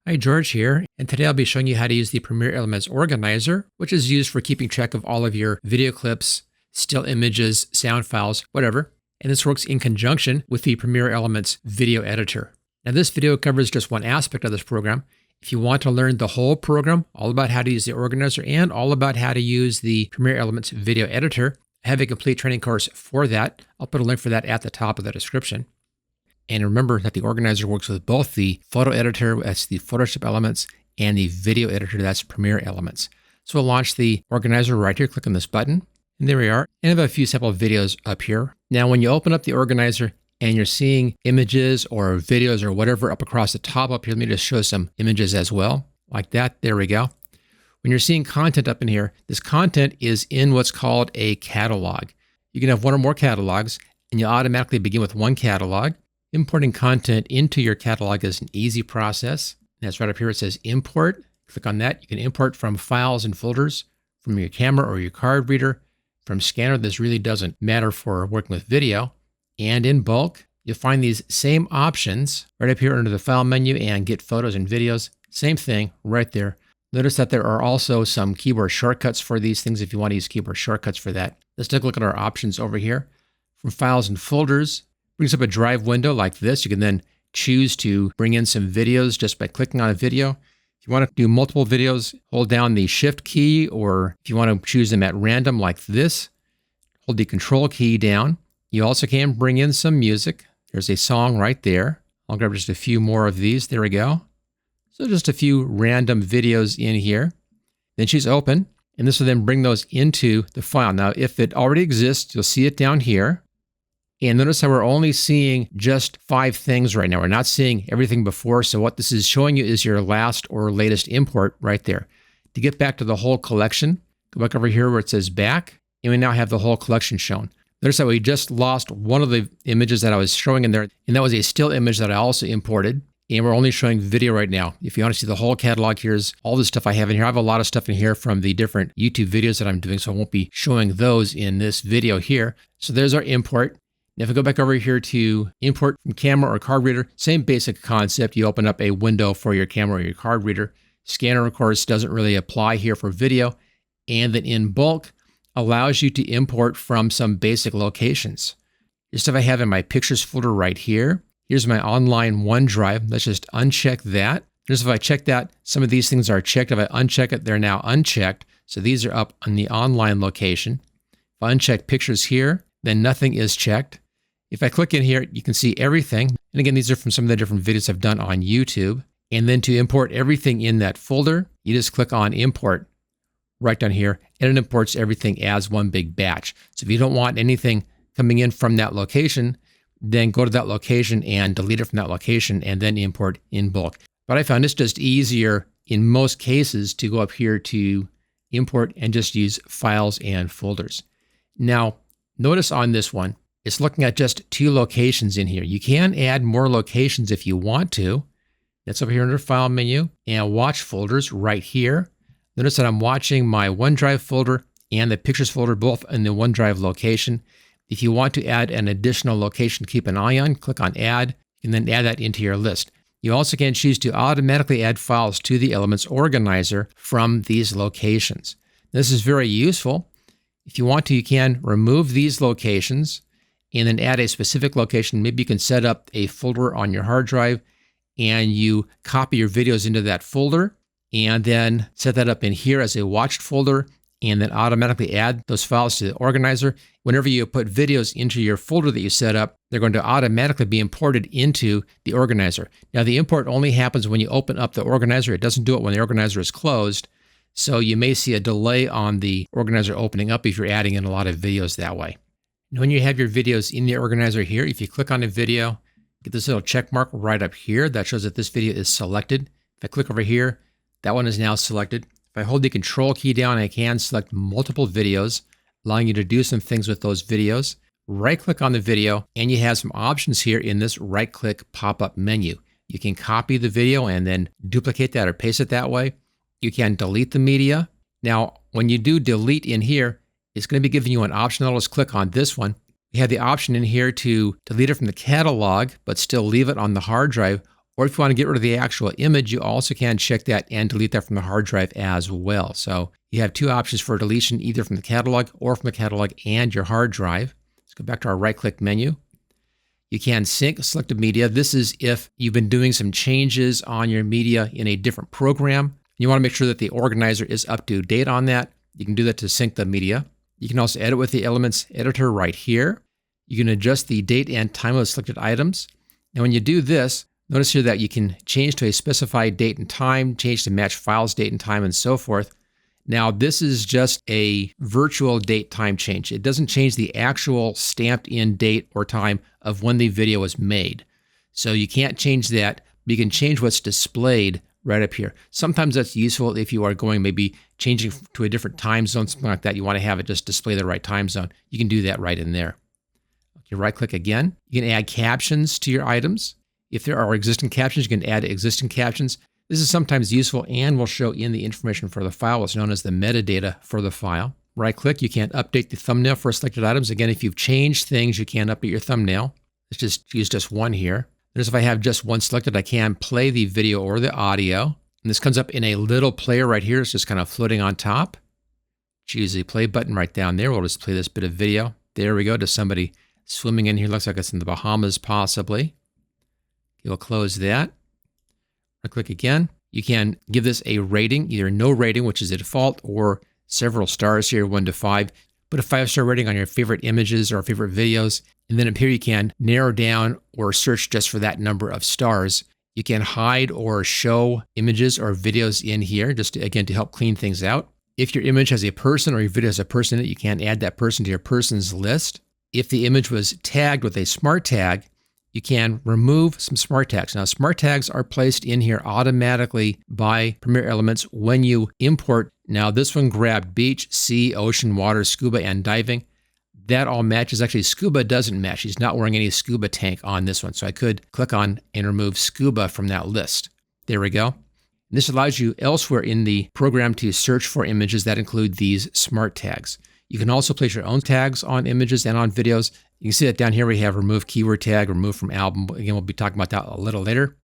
Hi, George here, and today I'll be showing you how to use the Premiere Elements Organizer, which is used for keeping track of all of your video clips, still images, sound files, whatever. And this works in conjunction with the Premiere Elements Video Editor. Now, this video covers just one aspect of this program. If you want to learn the whole program, all about how to use the organizer and all about how to use the Premiere Elements Video Editor, I have a complete training course for that. I'll put a link for that at the top of the description. And remember that the organizer works with both the photo editor, that's the Photoshop Elements, and the video editor, that's Premiere Elements. So we'll launch the organizer right here, click on this button, and there we are. And I have a few sample videos up here. Now, when you open up the organizer and you're seeing images or videos or whatever up across the top up here, let me just show some images as well, like that. There we go. When you're seeing content up in here, this content is in what's called a catalog. You can have one or more catalogs, and you automatically begin with one catalog. Importing content into your catalog is an easy process. That's right up here. It says import. Click on that. You can import from files and folders, from your camera or your card reader, from scanner. This really doesn't matter for working with video. And in bulk, you'll find these same options right up here under the file menu and get photos and videos. Same thing right there. Notice that there are also some keyboard shortcuts for these things if you want to use keyboard shortcuts for that. Let's take a look at our options over here. From files and folders, brings up a drive window like this. You can then choose to bring in some videos just by clicking on a video. If you want to do multiple videos, hold down the Shift key, or if you want to choose them at random like this, hold the Control key down. You also can bring in some music. There's a song right there. I'll grab just a few more of these. There we go. So just a few random videos in here. Then choose Open, and this will then bring those into the file. Now, if it already exists, you'll see it down here. And notice how we're only seeing just 5 things right now. We're not seeing everything before. So what this is showing you is your last or latest import right there. To get back to the whole collection, go back over here where it says back, and we now have the whole collection shown. Notice that we just lost one of the images that I was showing in there, and that was a still image that I also imported. And we're only showing video right now. If you want to see the whole catalog, here's all the stuff I have in here. I have a lot of stuff in here from the different YouTube videos that I'm doing, so I won't be showing those in this video here. So there's our import. Now, if we go back over here to import from camera or card reader, same basic concept. You open up a window for your camera or your card reader. Scanner, of course, doesn't really apply here for video. And then in bulk, allows you to import from some basic locations. Here's stuff I have in my pictures folder right here. Here's my online OneDrive. Let's just uncheck that. Notice if I check that, some of these things are checked. If I uncheck it, they're now unchecked. So these are up on the online location. If I uncheck pictures here, then nothing is checked. If I click in here, you can see everything. And again, these are from some of the different videos I've done on YouTube. And then to import everything in that folder, you just click on Import right down here, and it imports everything as one big batch. So if you don't want anything coming in from that location, then go to that location and delete it from that location and then import in bulk. But I found it's just easier in most cases to go up here to import and just use files and folders. Now, notice on this one, it's looking at just 2 locations in here. You can add more locations if you want to. That's over here under File menu and Watch Folders right here. Notice that I'm watching my OneDrive folder and the Pictures folder both in the OneDrive location. If you want to add an additional location to keep an eye on, click on Add, and then add that into your list. You also can choose to automatically add files to the Elements Organizer from these locations. This is very useful. If you want to, you can remove these locations and then add a specific location. Maybe you can set up a folder on your hard drive and you copy your videos into that folder and then set that up in here as a watched folder and then automatically add those files to the organizer. Whenever you put videos into your folder that you set up, they're going to automatically be imported into the organizer. Now, the import only happens when you open up the organizer. It doesn't do it when the organizer is closed. So you may see a delay on the organizer opening up if you're adding in a lot of videos that way. And when you have your videos in the organizer here, if you click on a video, get this little check mark right up here that shows that this video is selected. If I click over here, that one is now selected. If I hold the Control key down, I can select multiple videos, allowing you to do some things with those videos. Right-click on the video, and you have some options here in this right-click pop-up menu. You can copy the video and then duplicate that or paste it that way. You can delete the media. Now, when you do delete in here, it's going to be giving you an option. I'll just click on this one. You have the option in here to delete it from the catalog, but still leave it on the hard drive, Or if you want to get rid of the actual image, you also can check that and delete that from the hard drive as well. So you have two options for deletion, either from the catalog or from the catalog and your hard drive. Let's go back to our right-click menu. You can sync selected media. This is if you've been doing some changes on your media in a different program. You want to make sure that the organizer is up to date on that. You can do that to sync the media. You can also edit with the Elements editor right here. You can adjust the date and time of the selected items. Now, when you do this, notice here that you can change to a specified date and time, change to match files, date and time, and so forth. Now, this is just a virtual date time change. It doesn't change the actual stamped in date or time of when the video was made. So you can't change that, but you can change what's displayed right up here. Sometimes that's useful if you are going maybe changing to a different time zone, something like that. You want to have it just display the right time zone. You can do that right in there. You right-click again. You can add captions to your items. If there are existing captions, you can add existing captions. This is sometimes useful and will show in the information for the file, what's known as the metadata for the file. Right-click, you can update the thumbnail for selected items. Again, if you've changed things, you can update your thumbnail. Let's just use just one here. Notice if I have just one selected, I can play the video or the audio. And this comes up in a little player right here. It's just kind of floating on top. Choose the play button right down there. We'll just play this bit of video. There we go, to somebody swimming in here. Looks like it's in the Bahamas, possibly. You'll close that. Right-click again. You can give this a rating, either no rating, which is a default, or several stars here, 1 to 5. Put a 5-star rating on your favorite images or favorite videos. And then up here you can narrow down or search just for that number of stars. You can hide or show images or videos in here, just to, again, to help clean things out. If your image has a person or your video has a person in it, you can add that person to your persons list. If the image was tagged with a smart tag, you can remove some smart tags. Now, smart tags are placed in here automatically by Premiere Elements when you import. Now, this one grabbed beach, sea, ocean, water, scuba, and diving. That all matches. Actually, scuba doesn't match. He's not wearing any scuba tank on this one. So I could click on and remove scuba from that list. There we go. And this allows you elsewhere in the program to search for images that include these smart tags. You can also place your own tags on images and on videos. You can see that down here we have remove keyword tag, remove from album. Again, we'll be talking about that a little later.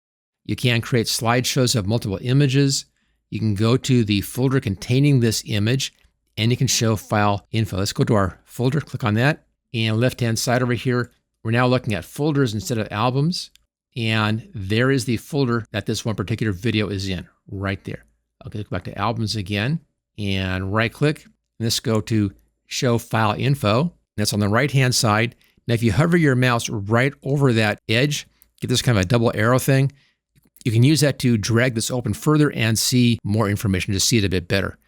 You can create slideshows of multiple images. You can go to the folder containing this image, and you can show file info. Let's go to our folder, click on that. And left-hand side over here, we're now looking at folders instead of albums. And there is the folder that this one particular video is in, right there. Okay, go back to albums again, and right-click. Let's go to show file info. That's on the right-hand side. Now, if you hover your mouse right over that edge, get this kind of a double arrow thing, you can use that to drag this open further and see more information, to see it a bit better.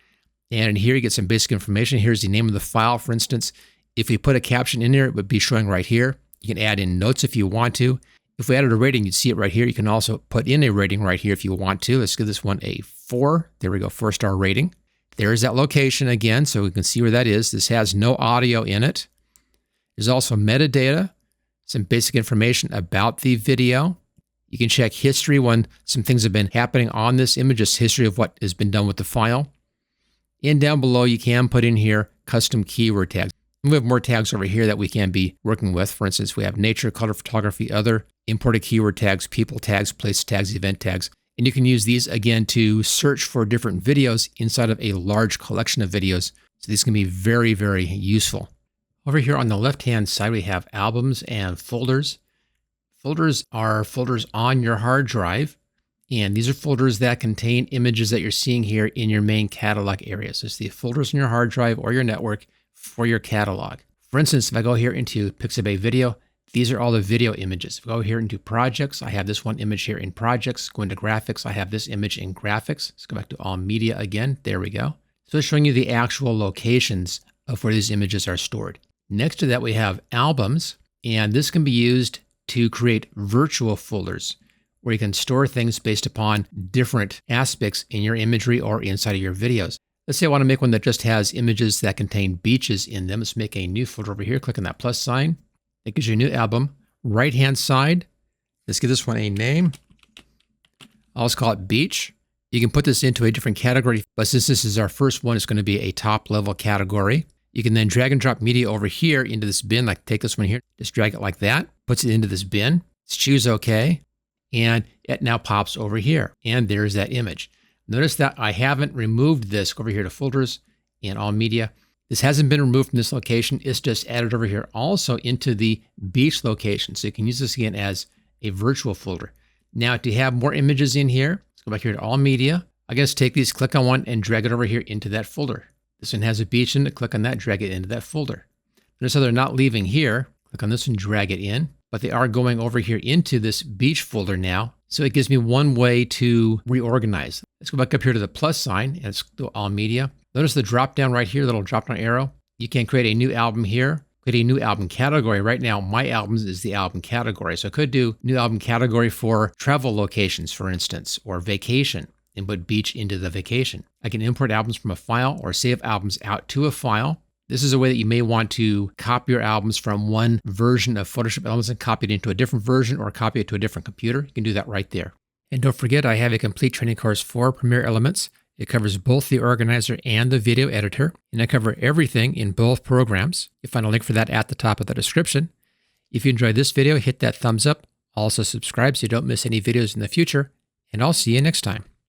And in here, you get some basic information. Here's the name of the file, for instance. If we put a caption in there, it would be showing right here. You can add in notes if you want to. If we added a rating, you'd see it right here. You can also put in a rating right here if you want to. Let's give this one a 4. There we go, 4-star rating. There's that location again, so we can see where that is. This has no audio in it. There's also metadata, some basic information about the video. You can check history when some things have been happening on this image, just history of what has been done with the file. And down below, you can put in here custom keyword tags. And we have more tags over here that we can be working with. For instance, we have nature, color, photography, other, imported keyword tags, people tags, place tags, event tags. And you can use these again to search for different videos inside of a large collection of videos. So these can be very, very useful. Over here on the left-hand side, we have albums and folders. Folders are folders on your hard drive. And these are folders that contain images that you're seeing here in your main catalog area. So it's the folders on your hard drive or your network for your catalog. For instance, if I go here into Pixabay Video, these are all the video images. If I go here into projects, I have this one image here in projects. Go into graphics, I have this image in graphics. Let's go back to all media again. There we go. So it's showing you the actual locations of where these images are stored. Next to that, we have albums, and this can be used to create virtual folders where you can store things based upon different aspects in your imagery or inside of your videos. Let's say I want to make one that just has images that contain beaches in them. Let's make a new folder over here. Click on that plus sign. It gives you a new album. Right-hand side, let's give this one a name. I'll just call it beach. You can put this into a different category, but since this is our first one, it's going to be a top-level category. You can then drag and drop media over here into this bin, like take this one here, just drag it like that, puts it into this bin. Let's choose OK. and it now pops over here. And there's that image. Notice that I haven't removed this. Go over here to Folders and All Media. This hasn't been removed from this location. It's just added over here also into the beach location. So you can use this again as a virtual folder. Now to have more images in here, let's go back here to All Media. I guess take these, click on one, and drag it over here into that folder. This one has a beach in it. Click on that, drag it into that folder. Notice how they're not leaving here. Click on this one, drag it in. But they are going over here into this beach folder now. So it gives me one way to reorganize. Let's go back up here to the plus sign and let's go All Media. Notice the drop down right here, little drop down arrow. You can create a new album here, create a new album category. Right now, My Albums is the album category. So I could do new album category for travel locations, for instance, or vacation, and put beach into the vacation. I can import albums from a file or save albums out to a file. This is a way that you may want to copy your albums from one version of Photoshop Elements and copy it into a different version or copy it to a different computer. You can do that right there. And don't forget, I have a complete training course for Premiere Elements. It covers both the organizer and the video editor, and I cover everything in both programs. You'll find a link for that at the top of the description. If you enjoyed this video, hit that thumbs up. Also subscribe so you don't miss any videos in the future, and I'll see you next time.